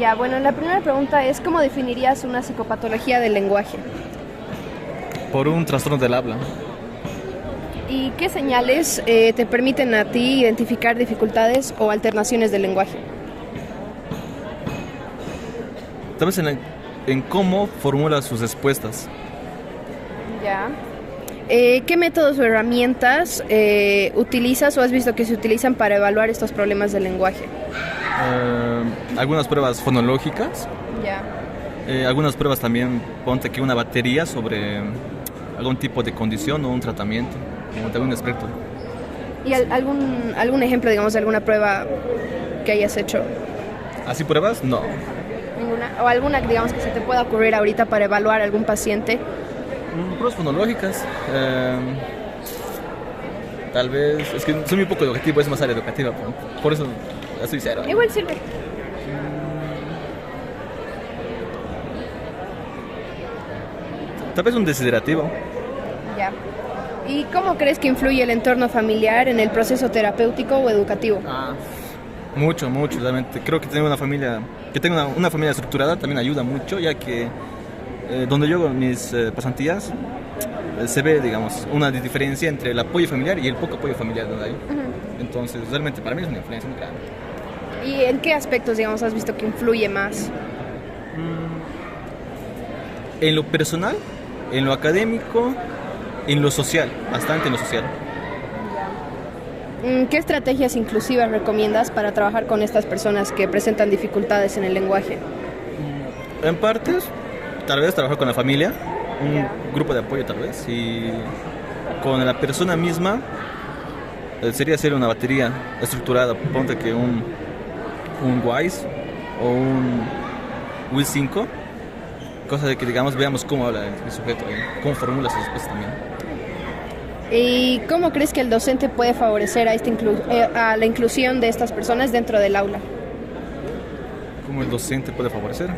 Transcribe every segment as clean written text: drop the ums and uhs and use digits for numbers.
Ya, bueno, la primera pregunta es, ¿cómo definirías una psicopatología del lenguaje? Por un trastorno del habla. ¿Y qué señales te permiten a ti identificar dificultades o alternaciones del lenguaje? Tal vez en cómo formula sus respuestas. Ya. ¿Qué métodos o herramientas utilizas o has visto que se utilizan para evaluar estos problemas del lenguaje? Algunas pruebas fonológicas, Ya. algunas pruebas también, ponte que una batería sobre algún tipo de condición o un tratamiento, como de algún experto. ¿Y algún ejemplo, digamos, de alguna prueba que hayas hecho? ¿Así pruebas? No. ¿Ninguna? ¿O alguna, digamos, que se te pueda ocurrir ahorita para evaluar a algún paciente? Pruebas fonológicas. Tal vez, es que soy muy poco educativo, es más área educativa, por eso estoy cero. Igual sirve. Tal vez un desiderativo. Ya. ¿Y cómo crees que influye el entorno familiar en el proceso terapéutico o educativo? Mucho, mucho, realmente. Creo que tener una familia, una familia estructurada también ayuda mucho, ya que donde yo hago mis pasantías se ve, digamos, una diferencia entre el apoyo familiar y el poco apoyo familiar donde hay. Entonces, realmente para mí es una influencia muy grande. ¿Y en qué aspectos, digamos, has visto que influye más? En lo personal, en lo académico, en lo social, bastante en lo social. ¿Qué estrategias inclusivas recomiendas para trabajar con estas personas que presentan dificultades en el lenguaje? En partes, tal vez trabajar con la familia, un grupo de apoyo tal vez, y con la persona misma sería hacer una batería estructurada, ponte que un WISE o un WIS 5, cosa de que digamos veamos cómo habla el sujeto, cómo formula sus respuestas también. ¿Y cómo crees que el docente puede favorecer a la inclusión de estas personas dentro del aula? ¿Cómo el docente puede favorecer?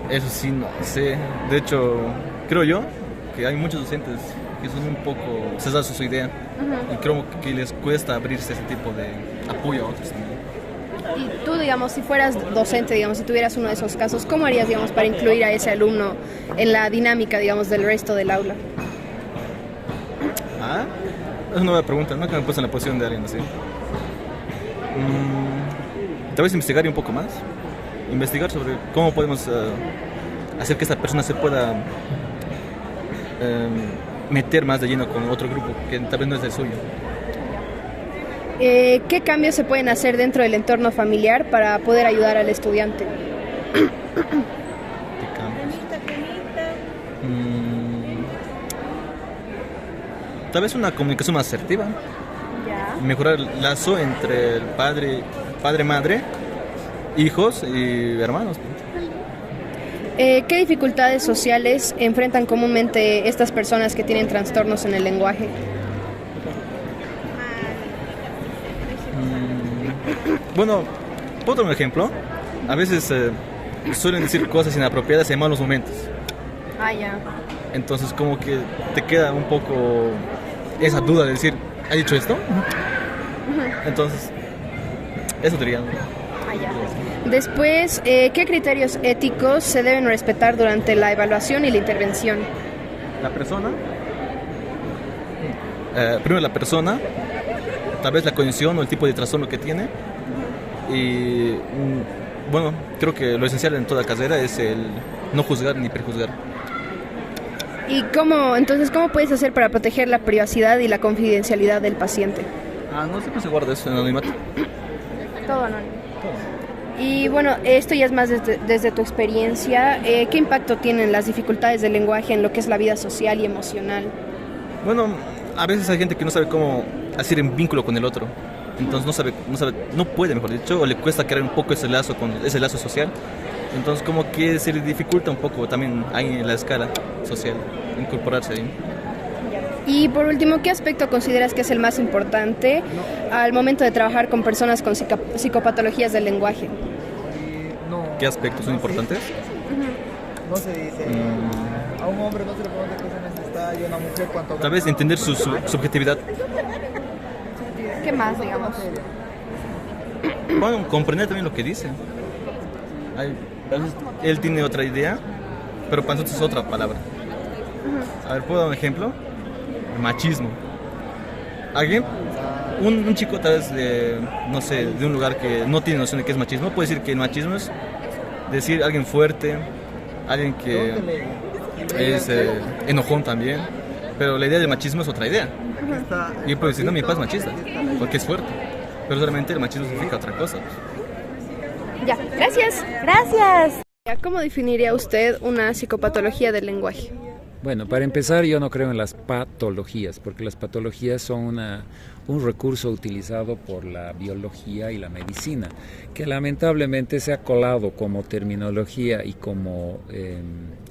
Eso sí, no sé. De hecho, creo yo que hay muchos docentes que son un poco cesados a su idea y creo que les cuesta abrirse a ese tipo de apoyo a otros también. Y tú, digamos, si fueras docente, digamos, si tuvieras uno de esos casos, ¿cómo harías, digamos, para incluir a ese alumno en la dinámica, digamos, del resto del aula? Es una buena pregunta, nunca me he puesto en la posición de alguien así. Tal vez investigar un poco más. Investigar sobre cómo podemos hacer que esta persona se pueda meter más de lleno con otro grupo que tal vez no es el suyo. ¿Qué cambios se pueden hacer dentro del entorno familiar para poder ayudar al estudiante? ¿Qué cambios? Tal vez una comunicación más asertiva. Ya. Mejorar el lazo entre el padre-madre, hijos y hermanos. ¿Qué dificultades sociales enfrentan comúnmente estas personas que tienen trastornos en el lenguaje? Bueno, puedo dar un ejemplo. A veces suelen decir cosas inapropiadas en malos momentos. Ya. Entonces como que te queda un poco esa duda de decir, ¿ha dicho esto? Entonces, eso diría. Ya. Después, ¿qué criterios éticos se deben respetar durante la evaluación y la intervención? La persona. Primero la persona, tal vez la condición o el tipo de trastorno que tiene. Y bueno, creo que lo esencial en toda carrera es el no juzgar ni prejuzgar. ¿Y entonces, cómo puedes hacer para proteger la privacidad y la confidencialidad del paciente? No siempre se guarda eso en anonimato. Todo anónimo. Y bueno, esto ya es más desde tu experiencia. ¿Qué impacto tienen las dificultades del lenguaje en lo que es la vida social y emocional? Bueno, a veces hay gente que no sabe cómo hacer un vínculo con el otro. Entonces no puede, mejor dicho, o le cuesta crear un poco ese lazo social. Entonces como que se le dificulta un poco también ahí en la escala social incorporarse ahí. Y por último, ¿qué aspecto consideras que es el más importante al momento de trabajar con personas con psicopatologías del lenguaje? ¿Qué aspectos son importantes? No se dice. A un hombre no se le pregunta qué se necesita y a una mujer cuánto. Tal vez entender su subjetividad. ¿Qué más, digamos? bueno, comprender también lo que dice. A veces él tiene otra idea, pero para nosotros es otra palabra. A ver, ¿puedo dar un ejemplo? Machismo. ¿Alguien? Un chico tal vez de, no sé, de un lugar que no tiene noción de qué es machismo, puede decir que el machismo es decir alguien fuerte, alguien que es enojón también, pero la idea del machismo es otra idea. Y puede decir, no, mi papá es machista, porque es fuerte, pero solamente el machismo significa otra cosa. Ya, gracias. Gracias. ¿Cómo definiría usted una psicopatología del lenguaje? Bueno, para empezar, yo no creo en las patologías, porque las patologías son un recurso utilizado por la biología y la medicina, que lamentablemente se ha colado como terminología y como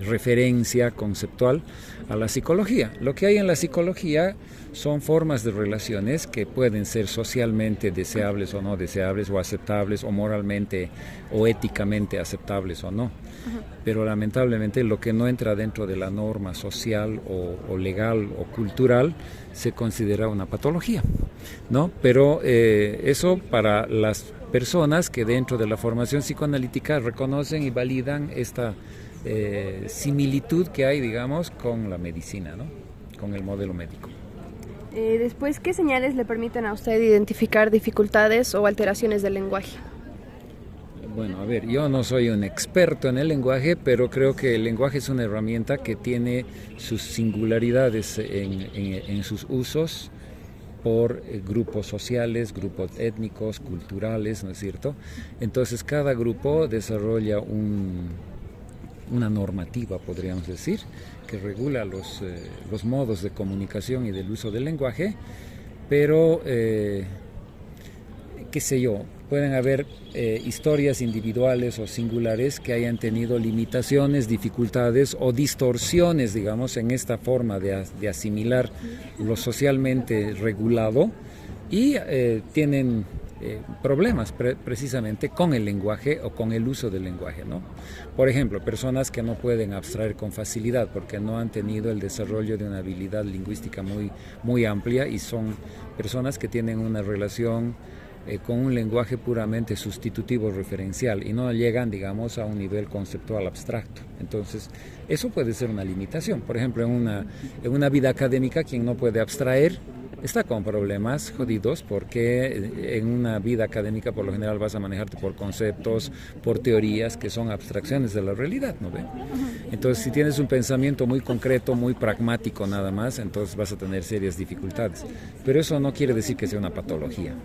referencia conceptual a la psicología. Lo que hay en la psicología son formas de relaciones que pueden ser socialmente deseables o no deseables, o aceptables, o moralmente o éticamente aceptables o no. Pero lamentablemente lo que no entra dentro de la norma social o legal o cultural se considera una patología, ¿no? Pero eso para las personas que dentro de la formación psicoanalítica reconocen y validan esta similitud que hay, digamos, con la medicina, ¿no? Con el modelo médico. Después, ¿qué señales le permiten a usted identificar dificultades o alteraciones del lenguaje? Bueno, a ver, yo no soy un experto en el lenguaje, pero creo que el lenguaje es una herramienta que tiene sus singularidades en sus usos por grupos sociales, grupos étnicos, culturales, ¿no es cierto? Entonces, cada grupo desarrolla una normativa, podríamos decir, que regula los modos de comunicación y del uso del lenguaje, pero, qué sé yo, pueden haber historias individuales o singulares que hayan tenido limitaciones, dificultades o distorsiones, digamos, en esta forma de asimilar lo socialmente regulado y tienen problemas precisamente con el lenguaje o con el uso del lenguaje, ¿no? Por ejemplo, personas que no pueden abstraer con facilidad porque no han tenido el desarrollo de una habilidad lingüística muy amplia y son personas que tienen una relación con un lenguaje puramente sustitutivo referencial y no llegan, digamos, a un nivel conceptual abstracto. Entonces, eso puede ser una limitación. Por ejemplo, en una vida académica, quien no puede abstraer está con problemas jodidos porque en una vida académica por lo general vas a manejarte por conceptos, por teorías que son abstracciones de la realidad, ¿no ve? Entonces, si tienes un pensamiento muy concreto, muy pragmático nada más, entonces vas a tener serias dificultades. Pero eso no quiere decir que sea una patología,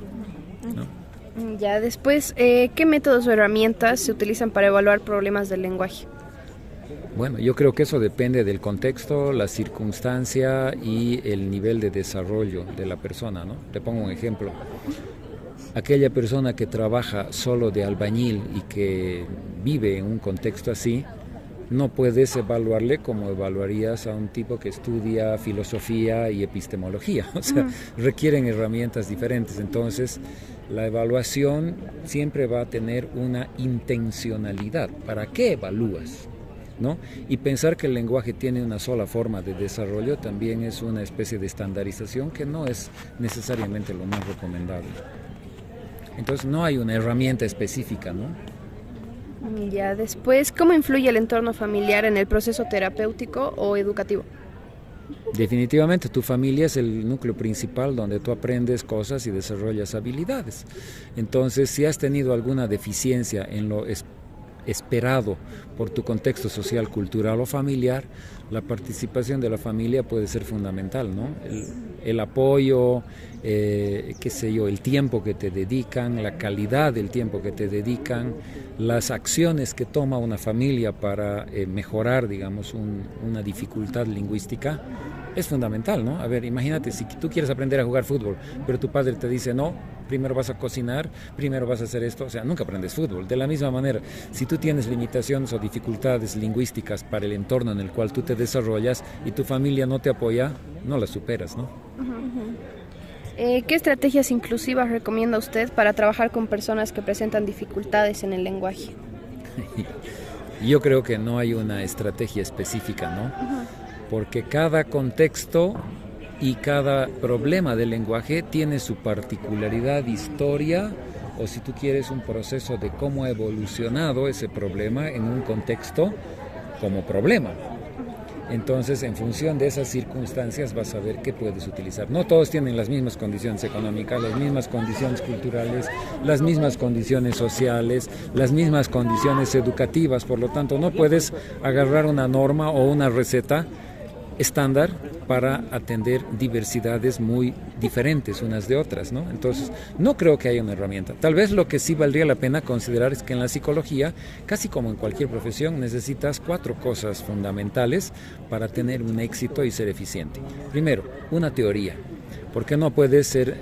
¿no? Ya, después, ¿qué métodos o herramientas se utilizan para evaluar problemas del lenguaje? Bueno, yo creo que eso depende del contexto, la circunstancia y el nivel de desarrollo de la persona, ¿no? Te pongo un ejemplo. Aquella persona que trabaja solo de albañil y que vive en un contexto así, no puedes evaluarle como evaluarías a un tipo que estudia filosofía y epistemología. O sea, requieren herramientas diferentes. Entonces, la evaluación siempre va a tener una intencionalidad. ¿Para qué evalúas? ¿No? Y pensar que el lenguaje tiene una sola forma de desarrollo también es una especie de estandarización que no es necesariamente lo más recomendable. Entonces no hay una herramienta específica, ¿no? Ya, después, ¿cómo influye el entorno familiar en el proceso terapéutico o educativo? Definitivamente tu familia es el núcleo principal donde tú aprendes cosas y desarrollas habilidades. Entonces, si has tenido alguna deficiencia en lo esperado por tu contexto social, cultural o familiar, la participación de la familia puede ser fundamental, ¿no? El apoyo, qué sé yo, el tiempo que te dedican, la calidad del tiempo que te dedican, las acciones que toma una familia para mejorar, digamos, una dificultad lingüística, es fundamental, ¿no? A ver, imagínate, si tú quieres aprender a jugar fútbol, pero tu padre te dice, no, primero vas a cocinar, primero vas a hacer esto, o sea, nunca aprendes fútbol. De la misma manera, si tú tienes limitaciones o dificultades lingüísticas para el entorno en el cual tú te desarrollas y tu familia no te apoya, no las superas, ¿no? ¿Qué estrategias inclusivas recomienda usted para trabajar con personas que presentan dificultades en el lenguaje? Yo creo que no hay una estrategia específica, ¿no? Porque cada contexto y cada problema del lenguaje tiene su particularidad, historia o si tú quieres un proceso de cómo ha evolucionado ese problema en un contexto como problema. Entonces, en función de esas circunstancias vas a ver qué puedes utilizar. No todos tienen las mismas condiciones económicas, las mismas condiciones culturales, las mismas condiciones sociales, las mismas condiciones educativas. Por lo tanto, no puedes agarrar una norma o una receta estándar para atender diversidades muy diferentes unas de otras, ¿no? Entonces, no creo que haya una herramienta. Tal vez lo que sí valdría la pena considerar es que en la psicología, casi como en cualquier profesión, necesitas 4 cosas fundamentales para tener un éxito y ser eficiente. Primero, una teoría. Porque no puedes ser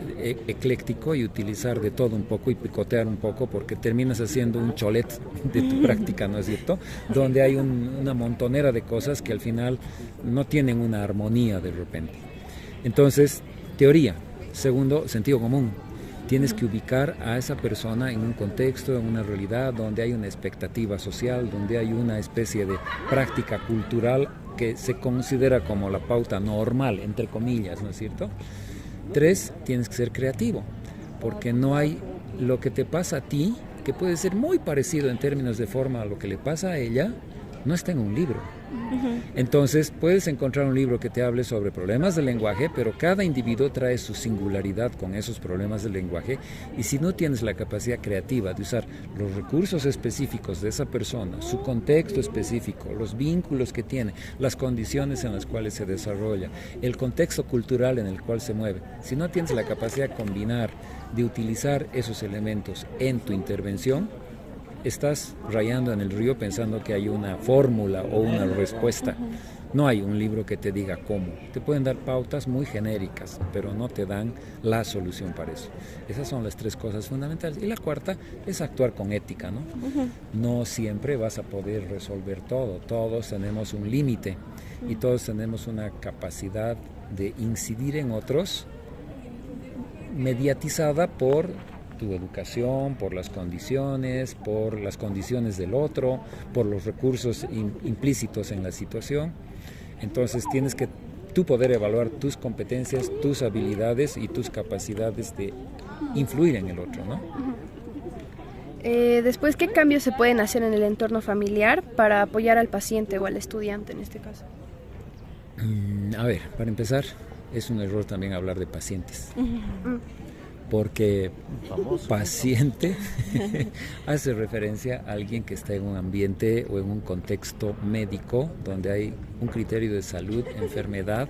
ecléctico y utilizar de todo un poco y picotear un poco, porque terminas haciendo un cholet de tu práctica, ¿no es cierto? Donde hay una montonera de cosas que al final no tienen una armonía de repente. Entonces, teoría. Segundo, sentido común. Tienes que ubicar a esa persona en un contexto, en una realidad donde hay una expectativa social, donde hay una especie de práctica cultural que se considera como la pauta normal, entre comillas, ¿no es cierto? 3, tienes que ser creativo, porque no hay lo que te pasa a ti, que puede ser muy parecido en términos de forma a lo que le pasa a ella, no está en un libro. Entonces puedes encontrar un libro que te hable sobre problemas del lenguaje, pero cada individuo trae su singularidad con esos problemas del lenguaje, y si no tienes la capacidad creativa de usar los recursos específicos de esa persona, su contexto específico, los vínculos que tiene, las condiciones en las cuales se desarrolla, el contexto cultural en el cual se mueve, si no tienes la capacidad de combinar, de utilizar esos elementos en tu intervención, estás rayando en el río pensando que hay una fórmula o una respuesta. No hay un libro que te diga cómo. Te pueden dar pautas muy genéricas, pero no te dan la solución para eso. Esas son las 3 cosas fundamentales. Y la cuarta es actuar con ética, ¿no? No siempre vas a poder resolver todo. Todos tenemos un límite y todos tenemos una capacidad de incidir en otros mediatizada por tu educación, por las condiciones del otro, por los recursos implícitos en la situación. Entonces tienes que tú poder evaluar tus competencias, tus habilidades y tus capacidades de influir en el otro, ¿no? Después, ¿qué cambios se pueden hacer en el entorno familiar para apoyar al paciente o al estudiante en este caso? A ver, para empezar, es un error también hablar de pacientes. Porque paciente hace referencia a alguien que está en un ambiente o en un contexto médico donde hay un criterio de salud, enfermedad,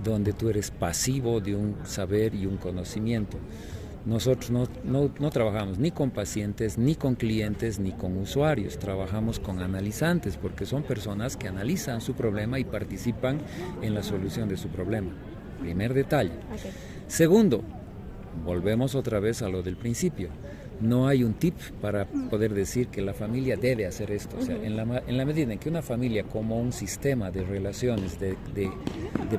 donde tú eres pasivo de un saber y un conocimiento. Nosotros no trabajamos ni con pacientes, ni con clientes, ni con usuarios, trabajamos con analizantes, porque son personas que analizan su problema y participan en la solución de su problema. Primer detalle. Okay. Segundo, volvemos otra vez a lo del principio. No hay un tip para poder decir que la familia debe hacer esto. O sea, en la medida en que una familia, como un sistema de relaciones de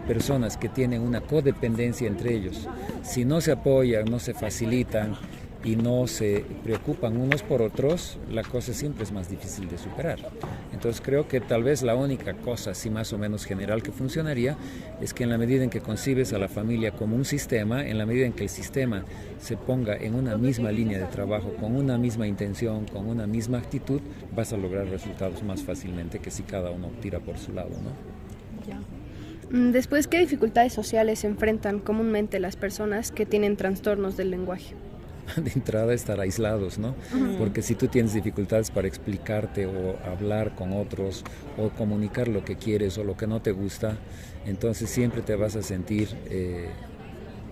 personas que tienen una codependencia entre ellos, si no se apoyan, no se facilitan y no se preocupan unos por otros, la cosa siempre es más difícil de superar. Entonces creo que tal vez la única cosa así más o menos general que funcionaría es que en la medida en que concibes a la familia como un sistema, en la medida en que el sistema se ponga en una misma línea de trabajo, con una misma intención, con una misma actitud, vas a lograr resultados más fácilmente que si cada uno tira por su lado, ¿no? Ya. Después, ¿qué dificultades sociales enfrentan comúnmente las personas que tienen trastornos del lenguaje? De entrada, estar aislados, ¿no? Porque si tú tienes dificultades para explicarte o hablar con otros o comunicar lo que quieres o lo que no te gusta, entonces siempre te vas a sentir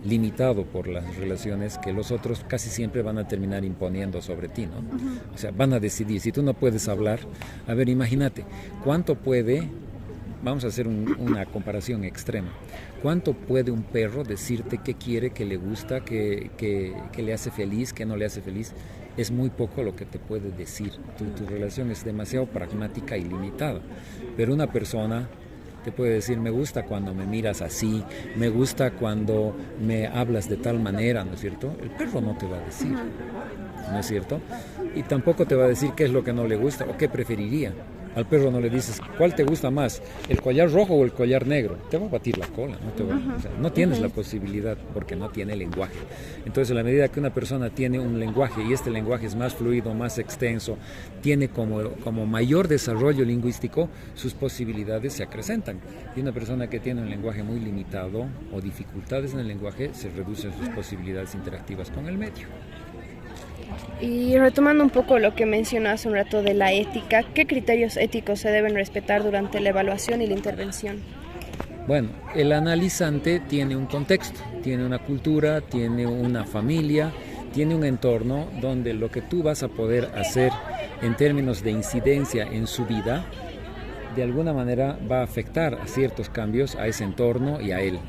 limitado por las relaciones que los otros casi siempre van a terminar imponiendo sobre ti, ¿no? O sea, van a decidir. Si tú no puedes hablar, a ver, imagínate, ¿cuánto puede... Vamos a hacer una comparación extrema. ¿Cuánto puede un perro decirte qué quiere, qué le gusta, qué le hace feliz, qué no le hace feliz? Es muy poco lo que te puede decir. Tu relación es demasiado pragmática y limitada. Pero una persona te puede decir, me gusta cuando me miras así, me gusta cuando me hablas de tal manera, ¿no es cierto? El perro no te va a decir, ¿no es cierto? Y tampoco te va a decir qué es lo que no le gusta o qué preferiría. Al perro no le dices, ¿cuál te gusta más? ¿El collar rojo o el collar negro? Te va a batir la cola, no te va, o sea, no tienes la posibilidad porque no tiene lenguaje. Entonces, a la medida que una persona tiene un lenguaje y este lenguaje es más fluido, más extenso, tiene como mayor desarrollo lingüístico, sus posibilidades se acrecentan. Y una persona que tiene un lenguaje muy limitado o dificultades en el lenguaje, se reducen sus posibilidades interactivas con el medio. Y retomando un poco lo que mencionó hace un rato de la ética, ¿qué criterios éticos se deben respetar durante la evaluación y la intervención? Bueno, el analizante tiene un contexto, tiene una cultura, tiene una familia, tiene un entorno donde lo que tú vas a poder hacer en términos de incidencia en su vida, de alguna manera va a afectar a ciertos cambios a ese entorno y a él.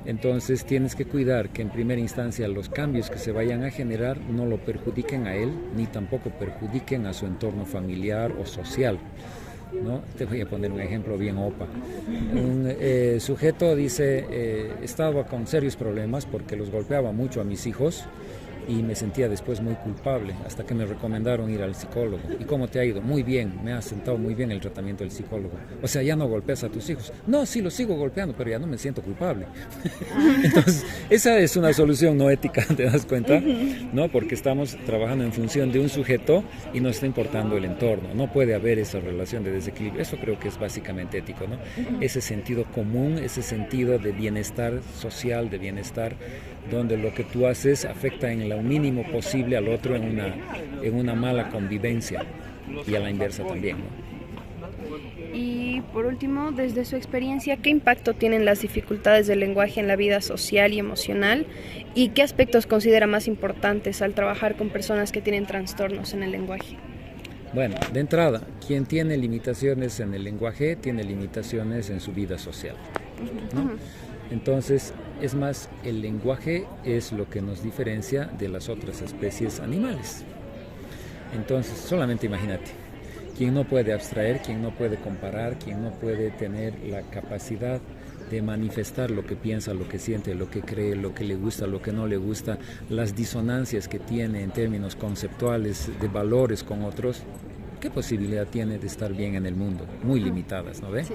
Entonces tienes que cuidar que en primera instancia los cambios que se vayan a generar no lo perjudiquen a él, ni tampoco perjudiquen a su entorno familiar o social, ¿no? Te voy a poner un ejemplo bien opa. Un sujeto dice, estaba con serios problemas porque los golpeaba mucho a mis hijos y me sentía después muy culpable hasta que me recomendaron ir al psicólogo. ¿Y cómo te ha ido? Muy bien, me ha sentado muy bien el tratamiento del psicólogo. O sea, ya no golpeas a tus hijos. No, sí, los sigo golpeando, pero ya no me siento culpable. Entonces, esa es una solución no ética, ¿te das cuenta? ¿No? Porque estamos trabajando en función de un sujeto y nos está importando el entorno. No puede haber esa relación de desequilibrio. Eso creo que es básicamente ético, ¿no? Ese sentido común, ese sentido de bienestar social, de bienestar, donde lo que tú haces afecta en lo mínimo posible al otro en una mala convivencia, y a la inversa también, ¿no? Y por último, desde su experiencia, ¿qué impacto tienen las dificultades del lenguaje en la vida social y emocional? ¿Y qué aspectos considera más importantes al trabajar con personas que tienen trastornos en el lenguaje? Bueno, de entrada, quien tiene limitaciones en el lenguaje tiene limitaciones en su vida social, ¿no? Entonces, es más, el lenguaje es lo que nos diferencia de las otras especies animales. Entonces, solamente imagínate, quien no puede abstraer, quien no puede comparar, quien no puede tener la capacidad de manifestar lo que piensa, lo que siente, lo que cree, lo que le gusta, lo que no le gusta, las disonancias que tiene en términos conceptuales, de valores con otros, ¿qué posibilidad tiene de estar bien en el mundo? Muy limitadas, ¿no ve? Sí.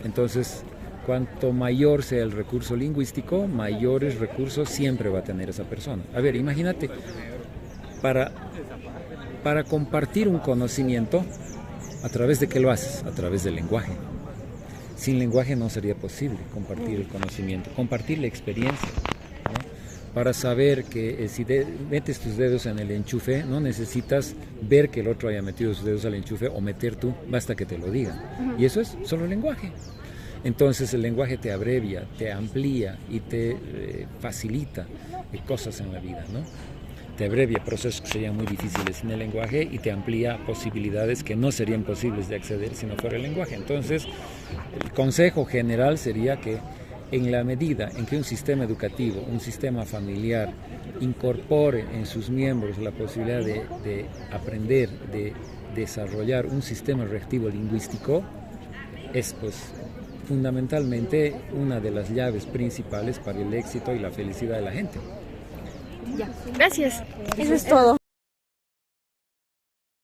Entonces, cuanto mayor sea el recurso lingüístico, mayores recursos siempre va a tener esa persona. A ver, imagínate, para compartir un conocimiento, ¿a través de qué lo haces? A través del lenguaje. Sin lenguaje no sería posible compartir el conocimiento, compartir la experiencia, ¿no? Para saber que si metes tus dedos en el enchufe, no necesitas ver que el otro haya metido sus dedos al enchufe o meter tú, basta que te lo digan. Y eso es solo lenguaje. Entonces el lenguaje te abrevia, te amplía y te facilita cosas en la vida, ¿no? Te abrevia procesos que serían muy difíciles sin el lenguaje y te amplía posibilidades que no serían posibles de acceder si no fuera el lenguaje. Entonces, el consejo general sería que en la medida en que un sistema educativo, un sistema familiar, incorpore en sus miembros la posibilidad de aprender, de desarrollar un sistema reactivo lingüístico, es pues fundamentalmente una de las llaves principales para el éxito y la felicidad de la gente. Ya, gracias. Eso es todo.